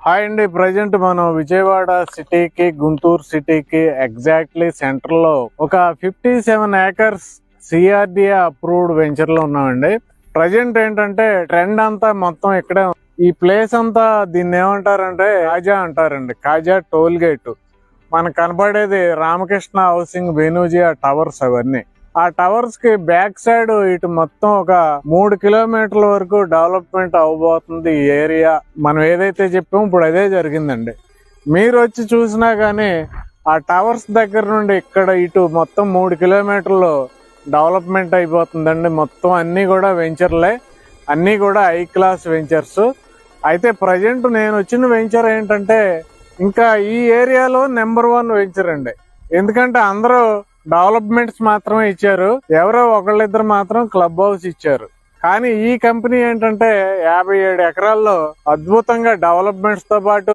Hi అండి. Present మనం విజయవాడ సిటీకి గుంటూరు సిటీకి ఎగ్జాక్ట్లీ సెంటర్ లో ఒక 57 ఏకర్స్ సిఆర్డిఏ అప్రూవ్డ్ వెంచర్ లో ఉన్నామండి. ప్రజెంట్ ఏంటంటే ట్రెండ్ అంతా మొత్తం ఇక్కడే. ఈ ప్లేస్ అంతా దీన్ని ఏమంటారంటే కాజా అంటారండి. కాజా టోల్ గేట్. మనకు కనబడేది రామకృష్ణ హౌసింగ్, వెనూజియా టవర్స్ అవన్నీ. ఆ టవర్స్ కి బ్యాక్ సైడ్ ఇటు మొత్తం ఒక 3 కిలోమీటర్ల వరకు డెవలప్మెంట్ అవబోతుంది ఈ ఏరియా. మనం ఏదైతే చెప్పామో ఇప్పుడు అదే జరిగిందండి. మీరు వచ్చి చూసినా గానీ ఆ టవర్స్ దగ్గర నుండి ఇక్కడ ఇటు మొత్తం 3 కిలోమీటర్లు డెవలప్మెంట్ అయిపోతుందండి. మొత్తం అన్ని కూడా వెంచర్లే, అన్ని కూడా హై క్లాస్ వెంచర్స్. అయితే ప్రజెంట్ నేను వచ్చిన వెంచర్ ఏంటంటే ఇంకా ఈ ఏరియాలో నెంబర్ 1 వెంచర్ అండి. ఎందుకంటే అందరూ డెవలప్మెంట్స్ మాత్రమే ఇచ్చారు, ఎవరో ఒకళ్ళిద్దరు మాత్రం క్లబ్ హౌస్ ఇచ్చారు. కానీ ఈ కంపెనీ ఏంటంటే 57 ఎకరాల్లో అద్భుతంగా డెవలప్మెంట్స్ తో పాటు